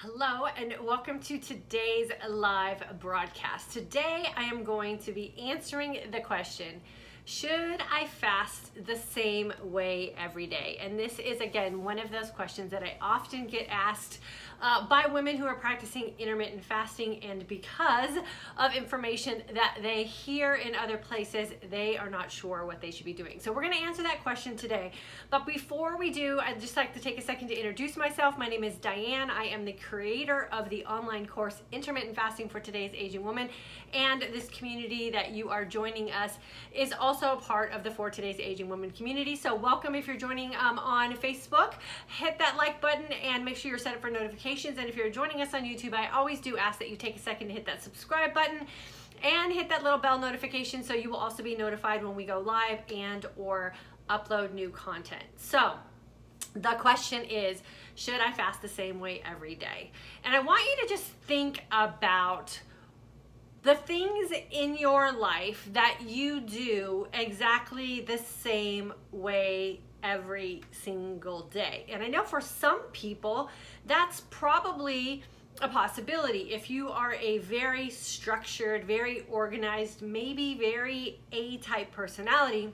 Hello and welcome to today's live broadcast. Today I am going to be answering the question, should I fast the same way every day? And this is, again, one of those questions that I often get asked by women who are practicing intermittent fasting, and because of information that they hear in other places, they are not sure what they should be doing. So we're going to answer that question today. But before we do, I'd just like to take a second to introduce myself. My name is Diane. I am the creator of the online course Intermittent Fasting for Today's Aging Woman, and this community that you are joining us is also a part of the For Today's Aging Woman community. So welcome if you're joining on Facebook. Hit that like button and make sure you're set up for notifications. And if you're joining us on YouTube, I always do ask that you take a second to hit that subscribe button and hit that little bell notification so you will also be notified when we go live and or upload new content. So the question is, should I fast the same way every day? And I want you to just think about the things in your life that you do exactly the same way every single day. And I know for some people that's probably a possibility. If you are a very structured, very organized, maybe very A-type personality,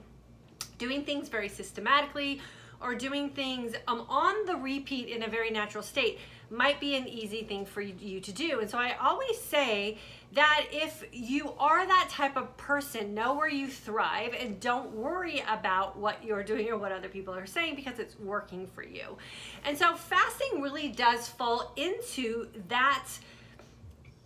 doing things very systematically or doing things on the repeat in a very natural state might be an easy thing for you to do. And so I always say that if you are that type of person, know where you thrive and don't worry about what you're doing or what other people are saying, because it's working for you. And so fasting really does fall into that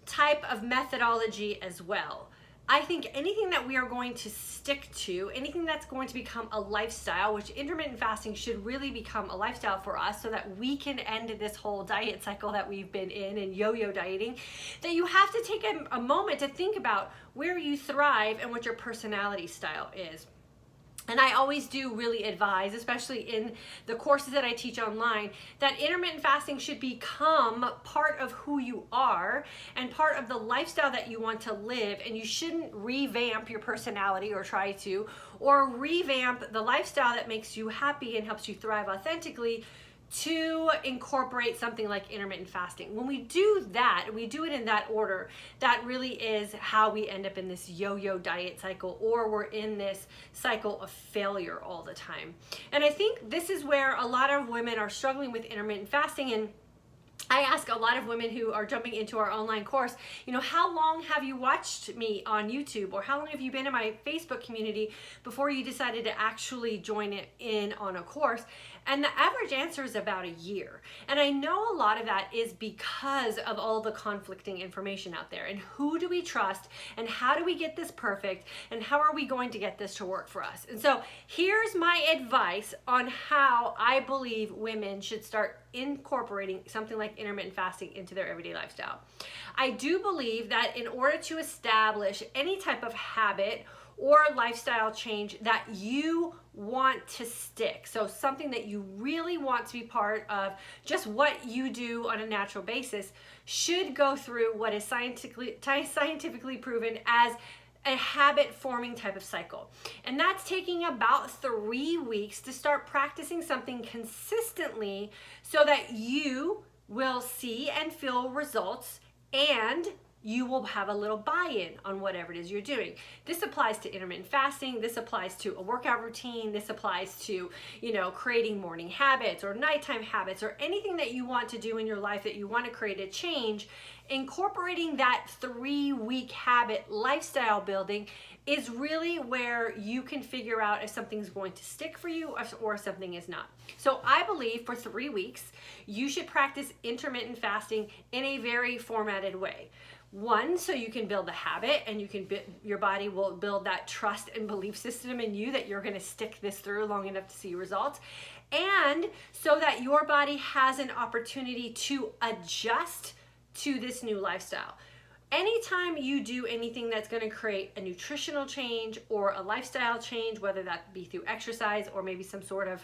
type of methodology as well. I think anything that we are going to stick to, anything that's going to become a lifestyle, which intermittent fasting should really become a lifestyle for us so that we can end this whole diet cycle that we've been in and yo-yo dieting, that you have to take a moment to think about where you thrive and what your personality style is. And I always do really advise, especially in the courses that I teach online, that intermittent fasting should become part of who you are and part of the lifestyle that you want to live. And you shouldn't revamp your personality or try to, or revamp the lifestyle that makes you happy and helps you thrive authentically to incorporate something like intermittent fasting. When we do that, we do it in that order, that really is how we end up in this yo-yo diet cycle, or we're in this cycle of failure all the time. And I think this is where a lot of women are struggling with intermittent fasting. And I ask a lot of women who are jumping into our online course, how long have you watched me on YouTube, or how long have you been in my Facebook community before you decided to actually join it in on a course? And the average answer is about a year. And I know a lot of that is because of all the conflicting information out there. And who do we trust? And how do we get this perfect? And how are we going to get this to work for us? And so here's my advice on how I believe women should start incorporating something like intermittent fasting into their everyday lifestyle. I do believe that in order to establish any type of habit or lifestyle change that you want to stick, so something that you really want to be part of, just what you do on a natural basis, should go through what is scientifically proven as a habit forming type of cycle. And that's taking about 3 weeks to start practicing something consistently so that you will see and feel results, and you will have a little buy-in on whatever it is you're doing. This applies to intermittent fasting. This applies to a workout routine. This applies to, creating morning habits or nighttime habits, or anything that you want to do in your life that you want to create a change. Incorporating that 3-week habit lifestyle building is really where you can figure out if something's going to stick for you or something is not. So I believe for 3 weeks, you should practice intermittent fasting in a very formatted way. One, so you can build a habit, and your body will build that trust and belief system in you that you're going to stick this through long enough to see results. And so that your body has an opportunity to adjust to this new lifestyle. Anytime you do anything that's going to create a nutritional change or a lifestyle change, whether that be through exercise or maybe some sort of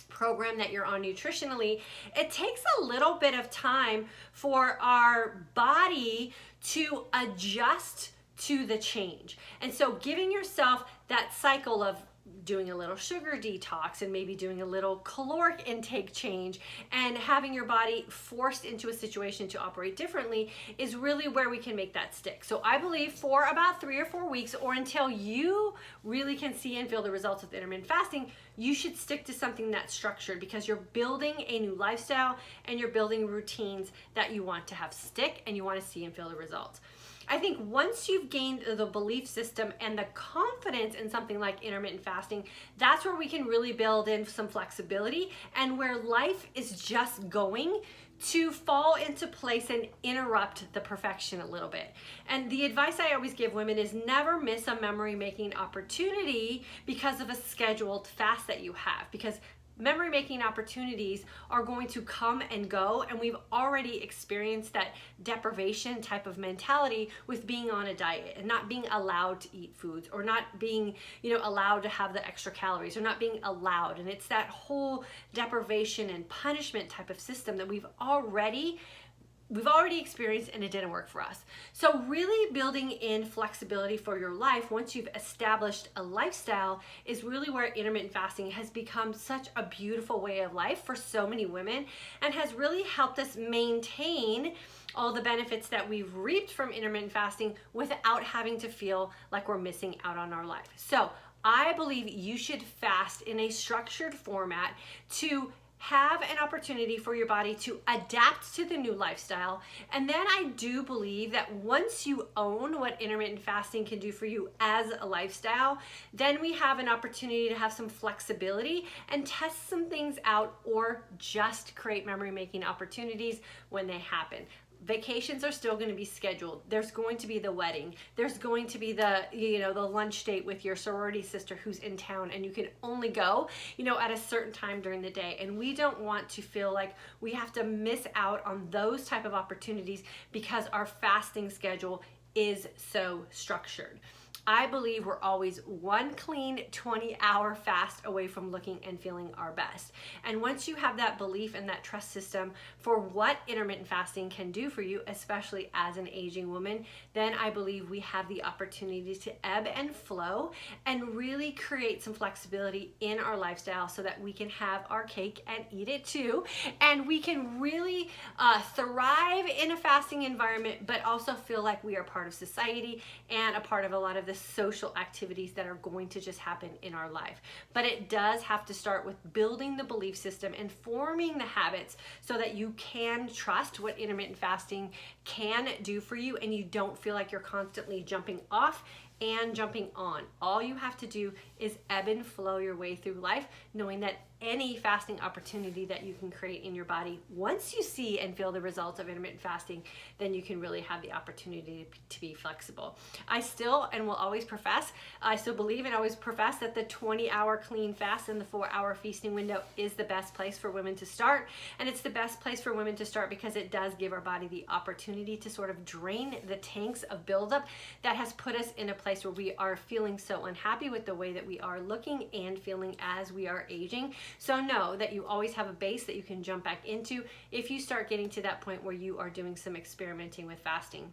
program that you're on nutritionally, it takes a little bit of time for our body to adjust to the change. And so giving yourself that cycle of doing a little sugar detox and maybe doing a little caloric intake change and having your body forced into a situation to operate differently is really where we can make that stick. So I believe for about 3 or 4 weeks, or until you really can see and feel the results of intermittent fasting, you should stick to something that's structured, because you're building a new lifestyle and you're building routines that you want to have stick and you want to see and feel the results. I think once you've gained the belief system and the confidence in something like intermittent fasting, that's where we can really build in some flexibility, and where life is just going to fall into place and interrupt the perfection a little bit. And the advice I always give women is never miss a memory making opportunity because of a scheduled fast that you have, because memory making opportunities are going to come and go, and we've already experienced that deprivation type of mentality with being on a diet and not being allowed to eat foods, or not being, allowed to have the extra calories, or not being allowed. And it's that whole deprivation and punishment type of system that we've already experienced, and it didn't work for us. So really building in flexibility for your life once you've established a lifestyle is really where intermittent fasting has become such a beautiful way of life for so many women, and has really helped us maintain all the benefits that we've reaped from intermittent fasting without having to feel like we're missing out on our life. So I believe you should fast in a structured format to have an opportunity for your body to adapt to the new lifestyle. And then I do believe that once you own what intermittent fasting can do for you as a lifestyle, then we have an opportunity to have some flexibility and test some things out, or just create memory making opportunities when they happen. Vacations are still going to be scheduled. There's going to be the wedding. There's going to be the, the lunch date with your sorority sister who's in town, and you can only go, at a certain time during the day. And we don't want to feel like we have to miss out on those type of opportunities because our fasting schedule is so structured. I believe we're always one clean 20-hour fast away from looking and feeling our best. And once you have that belief and that trust system for what intermittent fasting can do for you, especially as an aging woman, then I believe we have the opportunity to ebb and flow and really create some flexibility in our lifestyle so that we can have our cake and eat it too. And we can really thrive in a fasting environment, but also feel like we are part of society and a part of a lot of the social activities that are going to just happen in our life. But it does have to start with building the belief system and forming the habits so that you can trust what intermittent fasting can do for you, and you don't feel like you're constantly jumping off and jumping on. All you have to do is ebb and flow your way through life, knowing that any fasting opportunity that you can create in your body, once you see and feel the results of intermittent fasting, then you can really have the opportunity to be flexible. I still and will always profess, I still believe and always profess that the 20-hour clean fast and the 4-hour feasting window is the best place for women to start. And it's the best place for women to start because it does give our body the opportunity to sort of drain the tanks of buildup that has put us in a place where we are feeling so unhappy with the way that we are looking and feeling as we are aging. So know that you always have a base that you can jump back into if you start getting to that point where you are doing some experimenting with fasting.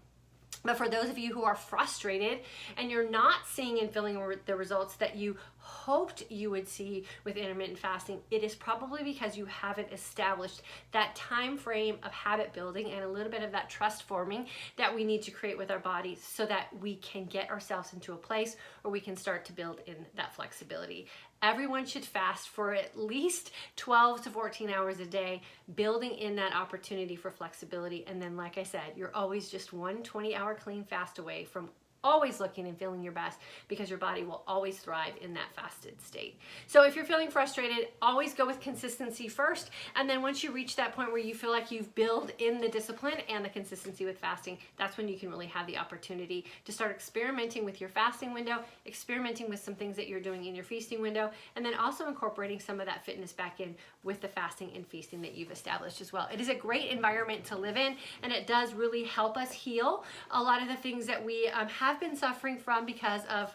But for those of you who are frustrated and you're not seeing and feeling the results that you hoped you would see with intermittent fasting, it is probably because you haven't established that time frame of habit building and a little bit of that trust forming that we need to create with our bodies so that we can get ourselves into a place where we can start to build in that flexibility. Everyone should fast for at least 12 to 14 hours a day, building in that opportunity for flexibility. And then, like I said, you're always just one 20-hour clean fast away from always looking and feeling your best, because your body will always thrive in that fasted state. So if you're feeling frustrated, always go with consistency first. And then once you reach that point where you feel like you've built in the discipline and the consistency with fasting, that's when you can really have the opportunity to start experimenting with your fasting window, experimenting with some things that you're doing in your feasting window, and then also incorporating some of that fitness back in with the fasting and feasting that you've established as well. It is a great environment to live in, and it does really help us heal a lot of the things that we have been suffering from because of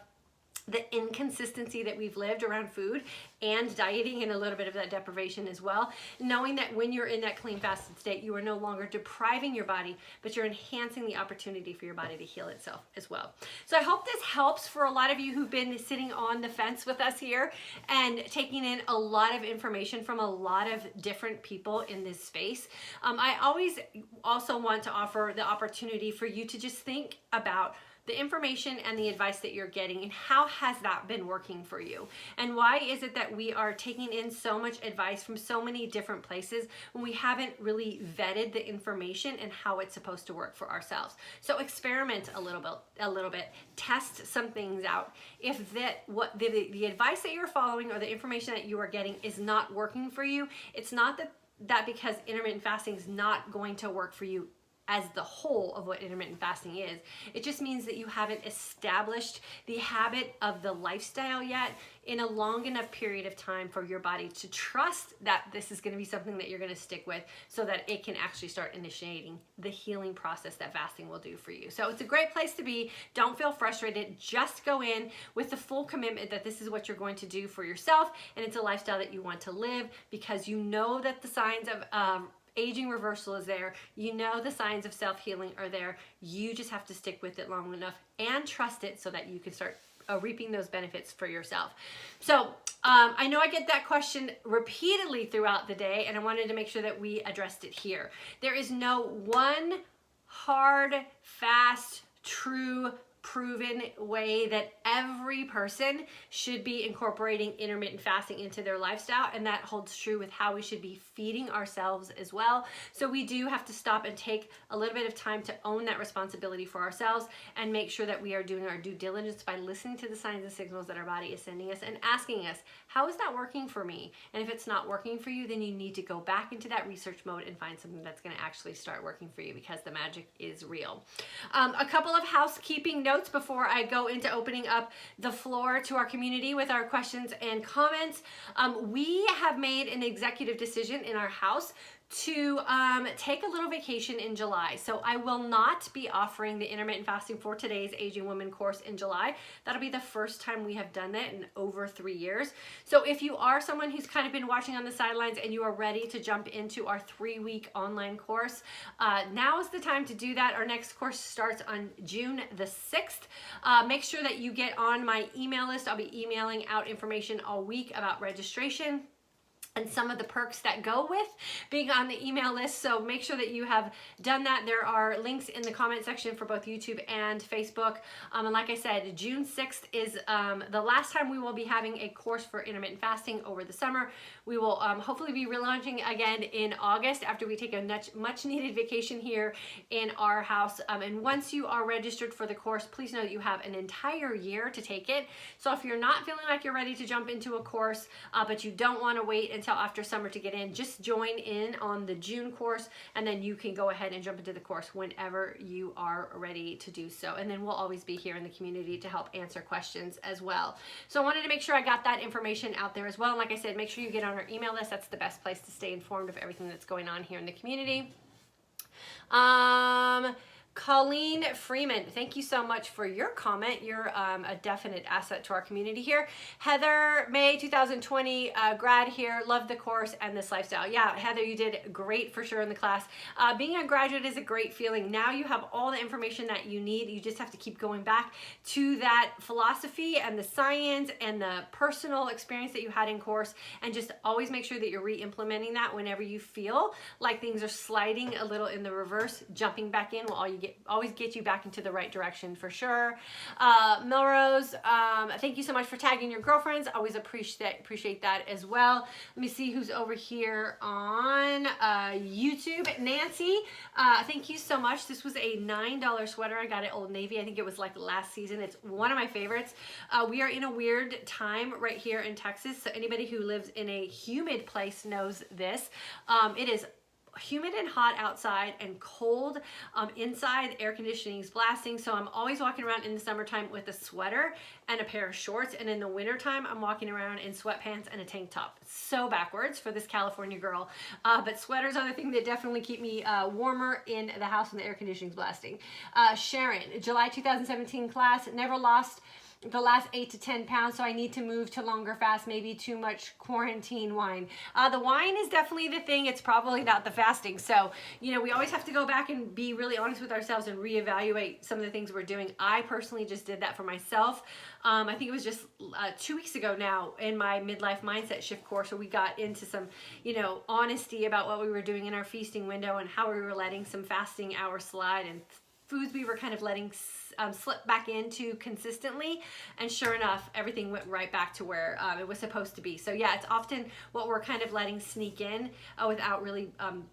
the inconsistency that we've lived around food and dieting and a little bit of that deprivation as well. Knowing that when you're in that clean fasted state, you are no longer depriving your body, but you're enhancing the opportunity for your body to heal itself as well. So I hope this helps for a lot of you who've been sitting on the fence with us here and taking in a lot of information from a lot of different people in this space. I always also want to offer the opportunity for you to just think about the information and the advice that you're getting and how has that been working for you, and why is it that we are taking in so much advice from so many different places when we haven't really vetted the information and how it's supposed to work for ourselves. So experiment a little bit, test some things out. If the advice that you're following or the information that you are getting is not working for you, it's not that because intermittent fasting is not going to work for you as the whole of what intermittent fasting is. It just means that you haven't established the habit of the lifestyle yet in a long enough period of time for your body to trust that this is going to be something that you're going to stick with, so that it can actually start initiating the healing process that fasting will do for you. So it's a great place to be. Don't feel frustrated. Just go in with the full commitment that this is what you're going to do for yourself, and it's a lifestyle that you want to live, because you know that the signs of aging reversal is there. You know the signs of self-healing are there. You just have to stick with it long enough and trust it so that you can start reaping those benefits for yourself. So I know I get that question repeatedly throughout the day, and I wanted to make sure that we addressed it here. There is no one hard, fast, true, proven way that every person should be incorporating intermittent fasting into their lifestyle, and that holds true with how we should be feeding ourselves as well. So we do have to stop and take a little bit of time to own that responsibility for ourselves and make sure that we are doing our due diligence by listening to the signs and signals that our body is sending us and asking us, how is that working for me? And if it's not working for you, then you need to go back into that research mode and find something that's going to actually start working for you, because the magic is real. A couple of housekeeping notes before I go into opening up the floor to our community with our questions and comments. We have made an executive decision in our house to take a little vacation in July. So I will not be offering the intermittent fasting for today's Aging Woman course in July. That'll be the first time we have done that in over 3 years. So if you are someone who's kind of been watching on the sidelines and you are ready to jump into our 3-week online course, now is the time to do that. Our next course starts on June the 6th. Make sure that you get on my email list. I'll be emailing out information all week about registration and some of the perks that go with being on the email list. So make sure that you have done that. There are links in the comment section for both YouTube and Facebook. And like I said, June 6th is the last time we will be having a course for intermittent fasting over the summer. We will hopefully be relaunching again in August after we take a much needed vacation here in our house. And once you are registered for the course, please know that you have an entire year to take it. So if you're not feeling like you're ready to jump into a course, but you don't want to wait until after summer to get in, just join in on the June course, and then you can go ahead and jump into the course whenever you are ready to do so. And then we'll always be here in the community to help answer questions as well. So I wanted to make sure I got that information out there as well. And like I said, make sure you get on our email list. That's the best place to stay informed of everything that's going on here in the community. Colleen Freeman, thank you so much for your comment. You're a definite asset to our community here. Heather, May 2020, grad here, love the course and this lifestyle. Yeah, Heather, you did great for sure in the class. Being a graduate is a great feeling. Now you have all the information that you need. You just have to keep going back to that philosophy and the science and the personal experience that you had in course, and just always make sure that you're re-implementing that whenever you feel like things are sliding a little in the reverse. Jumping back in will always get you back into the right direction for sure. Melrose, thank you so much for tagging your girlfriends. Always appreciate that as well. Let me see who's over here on YouTube. Nancy, thank you so much. This was a $9 sweater. I got it Old Navy. I think it was like last season. It's one of my favorites. We are in a weird time right here in Texas. So anybody who lives in a humid place knows this. It is humid and hot outside and cold inside. Air conditioning is blasting, so I'm always walking around in the summertime with a sweater and a pair of shorts, and in the wintertime I'm walking around in sweatpants and a tank top. So backwards for this California girl, but sweaters are the thing that definitely keep me warmer in the house when the air conditioning is blasting. Sharon, July 2017 class, never lost the last 8 to 10 pounds, so I need to move to longer fast, maybe too much quarantine wine. The wine is definitely the thing. It's probably not the fasting. So, you know, we always have to go back and be really honest with ourselves and reevaluate some of the things we're doing. I personally just did that for myself. I think it was just 2 weeks ago now in my midlife mindset shift course where we got into some, you know, honesty about what we were doing in our feasting window and how we were letting some fasting hours slide and foods we were kind of letting slip back into consistently, and sure enough, everything went right back to where it was supposed to be. So yeah, it's often what we're kind of letting sneak in without really,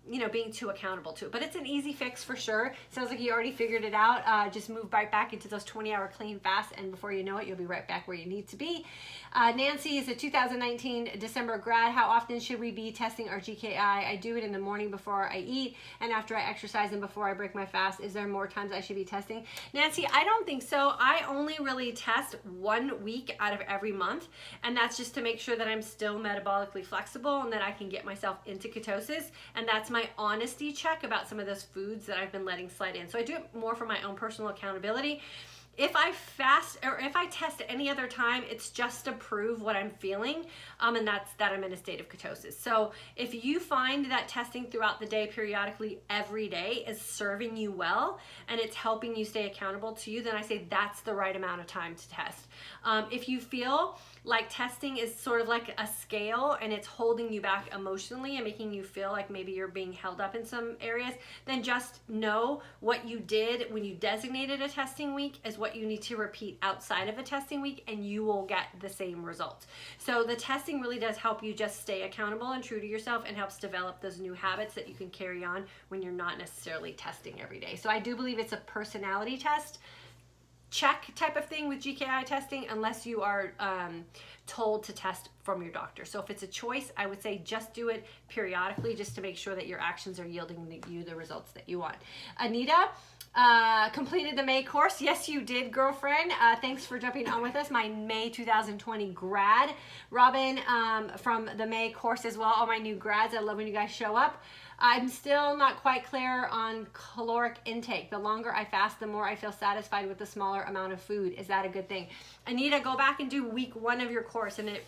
you know, being too accountable to it. But it's an easy fix for sure. Sounds like you already figured it out. Just move right back into those 20-hour clean fasts, and before you know it, you'll be right back where you need to be. Nancy is a 2019 December grad. How often should we be testing our GKI? I do it in the morning before I eat and after I exercise and before I break my fast. Is there more times I should be testing? Nancy, I don't think so. I only really test 1 week out of every month, and that's just to make sure that I'm still metabolically flexible and that I can get myself into ketosis, and that's my honesty check about some of those foods that I've been letting slide in. So I do it more for my own personal accountability. If I fast or if I test any other time, it's just to prove what I'm feeling, and that's that I'm in a state of ketosis. So if you find that testing throughout the day periodically every day is serving you well and it's helping you stay accountable to you, then I say that's the right amount of time to test. If you feel like testing is sort of like a scale and it's holding you back emotionally and making you feel like maybe you're being held up in some areas, then just know what you did when you designated a testing week is what you need to repeat outside of a testing week, and you will get the same results. So the testing really does help you just stay accountable and true to yourself, and helps develop those new habits that you can carry on when you're not necessarily testing every day. So I do believe it's a personality test check type of thing with GKI testing, unless you are told to test from your doctor. So if it's a choice, I would say just do it periodically, just to make sure that your actions are yielding you the results that you want. Anita completed the May course. Yes, you did, girlfriend. Thanks for jumping on with us. My May 2020 grad. Robin from the May course as well. All my new grads, I love when you guys show up. I'm still not quite clear on caloric intake. The longer I fast, the more I feel satisfied with the smaller amount of food. Is that a good thing? Anita, go back and do week 1 of your course, and it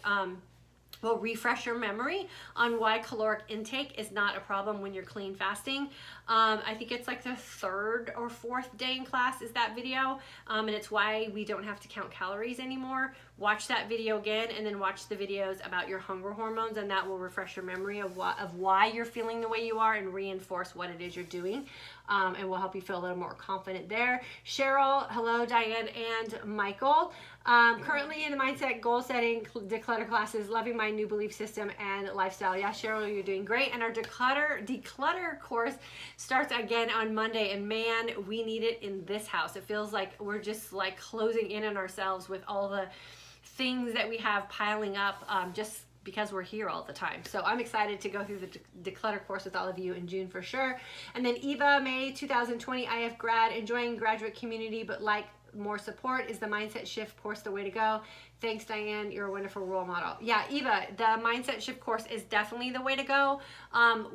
will refresh your memory on why caloric intake is not a problem when you're clean fasting. I think it's like the 3rd or 4th day in class is that video, and it's why we don't have to count calories anymore. Watch that video again, and then watch the videos about your hunger hormones, and that will refresh your memory of why you're feeling the way you are and reinforce what it is you're doing, and will help you feel a little more confident there. Cheryl, hello, Diane and Michael. Currently in the mindset goal setting declutter classes, loving my new belief system and lifestyle. Yeah, Cheryl, you're doing great. And our declutter course starts again on Monday, and man, we need it in this house. It feels like we're just like closing in on ourselves with all the things that we have piling up, just because we're here all the time. So I'm excited to go through the declutter course with all of you in June for sure. And then Eva, May 2020 IF grad, enjoying graduate community, but like more support. Is the mindset shift course the way to go? Thanks, Diane. You're a wonderful role model. Yeah, Eva, the mindset shift course is definitely the way to go.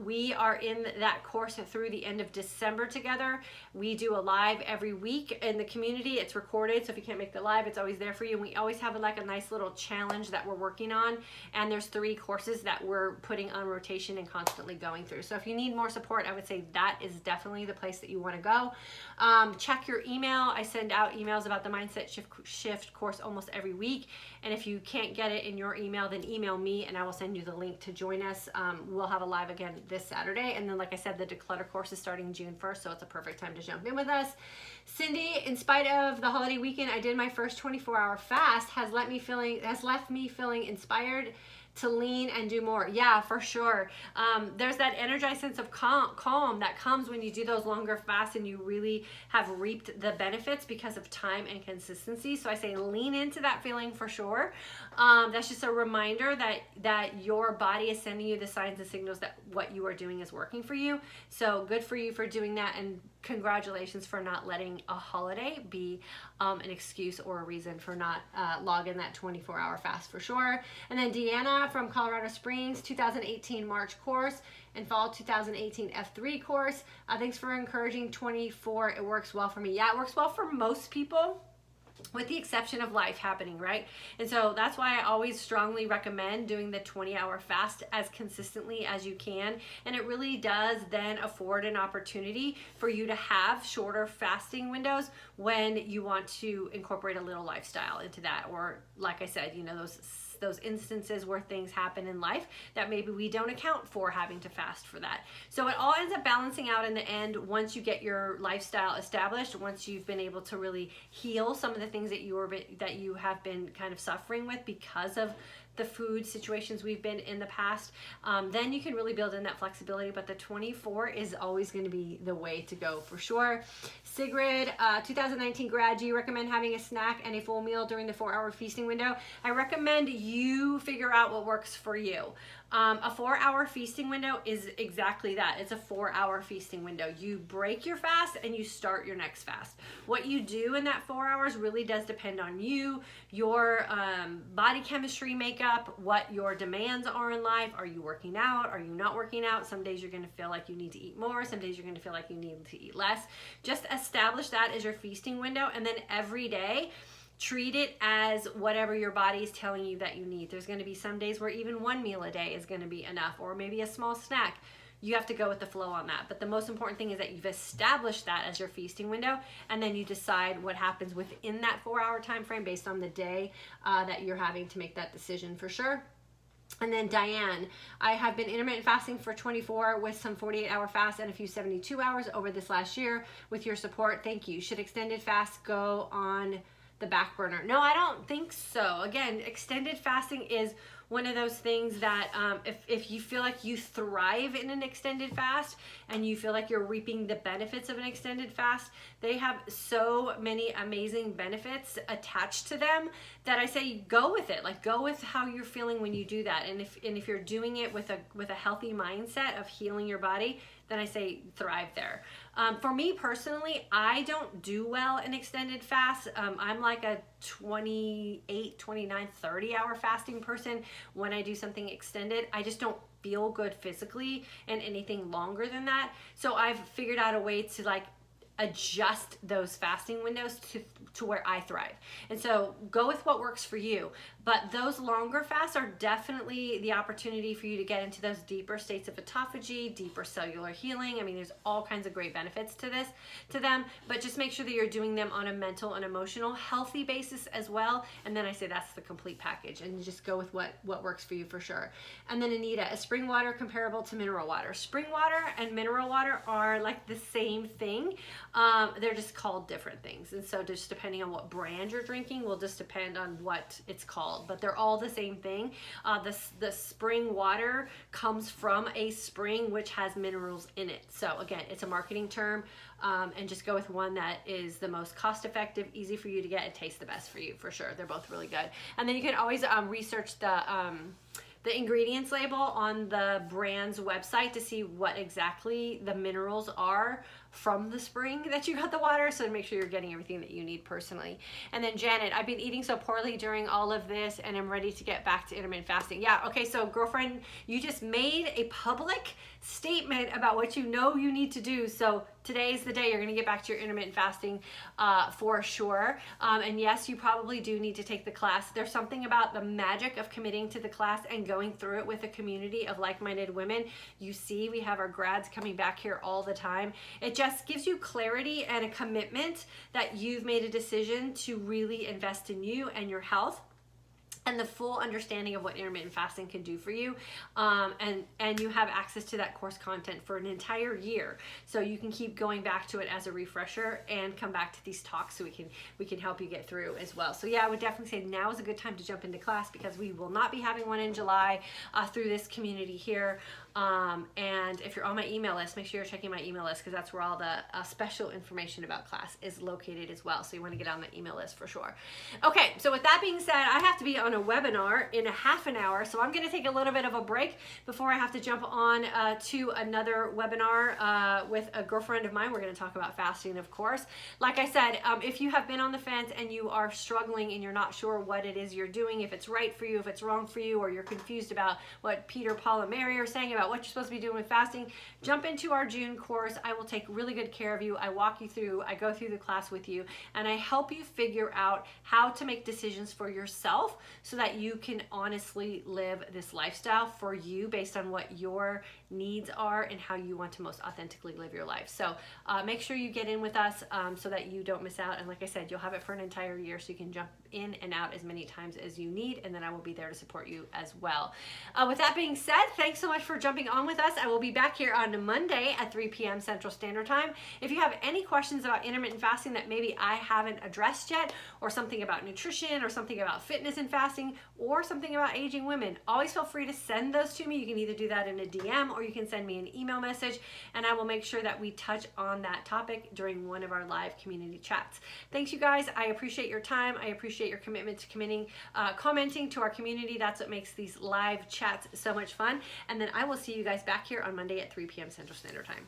We are in that course through the end of December together. We do a live every week in the community. It's recorded, so if you can't make the live, it's always there for you. And we always have like a nice little challenge that we're working on. And there's 3 courses that we're putting on rotation and constantly going through. So if you need more support, I would say that is definitely the place that you want to go. Check your email. I send out emails about the mindset shift course almost every week. And if you can't get it in your email, then email me and I will send you the link to join us. We'll have a live again this Saturday. And then, like I said, the declutter course is starting June 1st, so it's a perfect time to jump in with us. Cindy, in spite of the holiday weekend, I did my first 24-hour fast, has left me feeling inspired to lean and do more. Yeah, for sure. There's that energized sense of calm that comes when you do those longer fasts and you really have reaped the benefits because of time and consistency. So I say lean into that feeling for sure. That's just a reminder that your body is sending you the signs and signals that what you are doing is working for you. So good for you for doing that, and congratulations for not letting a holiday be an excuse or a reason for not logging that 24-hour fast for sure. And then Deanna from Colorado Springs, 2018 March course and fall 2018 F3 course. Thanks for encouraging 24. It works well for me. Yeah, it works well for most people. with the exception of life happening, right? And so that's why I always strongly recommend doing the 20-hour fast as consistently as you can. And it really does then afford an opportunity for you to have shorter fasting windows when you want to incorporate a little lifestyle into that. Or like I said, you know, those instances where things happen in life that maybe we don't account for having to fast for that. So it all ends up balancing out in the end once you get your lifestyle established, once you've been able to really heal some of the things that you have been kind of suffering with because of the food situations we've been in the past, then you can really build in that flexibility. But the 24 is always going to be the way to go for sure. Sigrid, 2019 grad, do you recommend having a snack and a full meal during the 4-hour feasting window? I recommend you figure out what works for you. A 4-hour feasting window is exactly that. It's a 4-hour feasting window. You break your fast and you start your next fast. What you do in that 4 hours really does depend on you, your body chemistry makeup, what your demands are in life. Are you working out? Are you not working out? Some days you're going to feel like you need to eat more. Some days you're going to feel like you need to eat less. Just establish that as your feasting window, and then every day treat it as whatever your body is telling you that you need. There's going to be some days where even one meal a day is going to be enough, or maybe a small snack. You have to go with the flow on that. But the most important thing is that you've established that as your feasting window, and then you decide what happens within that 4-hour time frame based on the day that you're having to make that decision for sure. And then Diane, I have been intermittent fasting for 24 with some 48-hour fasts and a few 72 hours over this last year. With your support, thank you. Should extended fasts go on the back burner? No, I don't think so. Again, extended fasting is one of those things that if you feel like you thrive in an extended fast and you feel like you're reaping the benefits of an extended fast, they have so many amazing benefits attached to them that I say go with it. Like, go with how you're feeling when you do that. And if you're doing it with a healthy mindset of healing your body, then I say thrive there. For me personally, I don't do well in extended fasts. I'm like a 28, 29, 30-hour fasting person. When I do something extended, I just don't feel good physically in anything longer than that. So I've figured out a way to like adjust those fasting windows to where I thrive. And so go with what works for you. But those longer fasts are definitely the opportunity for you to get into those deeper states of autophagy, deeper cellular healing. I mean, there's all kinds of great benefits to them, but just make sure that you're doing them on a mental and emotional healthy basis as well. And then I say that's the complete package, and you just go with what works for you for sure. And then Anita, is spring water comparable to mineral water? Spring water and mineral water are like the same thing. They're just called different things. And so just depending on what brand you're drinking will just depend on what it's called, but they're all the same thing. The spring water comes from a spring which has minerals in it. So again, it's a marketing term, and just go with one that is the most cost effective, easy for you to get, and tastes the best for you for sure. They're both really good. And then you can always research the ingredients label on the brand's website to see what exactly the minerals are from the spring that you got the water, so to make sure you're getting everything that you need personally. And then Janet, I've been eating so poorly during all of this and I'm ready to get back to intermittent fasting. Yeah, okay, so girlfriend, you just made a public statement about what you know you need to do. So today's the day you're going to get back to your intermittent fasting for sure. And yes, you probably do need to take the class. There's something about the magic of committing to the class and going through it with a community of like-minded women. You see, we have our grads coming back here all the time. It just gives you clarity and a commitment that you've made a decision to really invest in you and your health, and the full understanding of what intermittent fasting can do for you, and you have access to that course content for an entire year, so you can keep going back to it as a refresher and come back to these talks so we can help you get through as well. So yeah, I would definitely say now is a good time to jump into class, because we will not be having one in July through this community here. And if you're on my email list, make sure you're checking my email list, because that's where all the special information about class is located as well. So you want to get on the email list for sure. Okay, so with that being said, I have to be on a webinar in a half an hour, so I'm going to take a little bit of a break before I have to jump on to another webinar with a girlfriend of mine. We're going to talk about fasting, of course. Like I said, if you have been on the fence and you are struggling and you're not sure what it is you're doing, if it's right for you, if it's wrong for you, or you're confused about what Peter, Paul, and Mary are saying about about what you're supposed to be doing with fasting, jump into our June course. I will take really good care of you. I walk you through, I go through the class with you, and I help you figure out how to make decisions for yourself so that you can honestly live this lifestyle for you based on what your needs are and how you want to most authentically live your life. So make sure you get in with us so that you don't miss out. And like I said, you'll have it for an entire year, so you can jump in and out as many times as you need, and then I will be there to support you as well. With that being said, thanks so much for jumping on with us. I will be back here on Monday at 3 p.m. Central Standard Time. If you have any questions about intermittent fasting that maybe I haven't addressed yet, or something about nutrition, or something about fitness and fasting, or something about aging women, always feel free to send those to me. You can either do that in a DM or you can send me an email message, and I will make sure that we touch on that topic during one of our live community chats. Thanks, you guys. I appreciate your time. I appreciate your commitment to commenting to our community. That's what makes these live chats so much fun. And then I will see you guys back here on Monday at 3 p.m. Central Standard Time.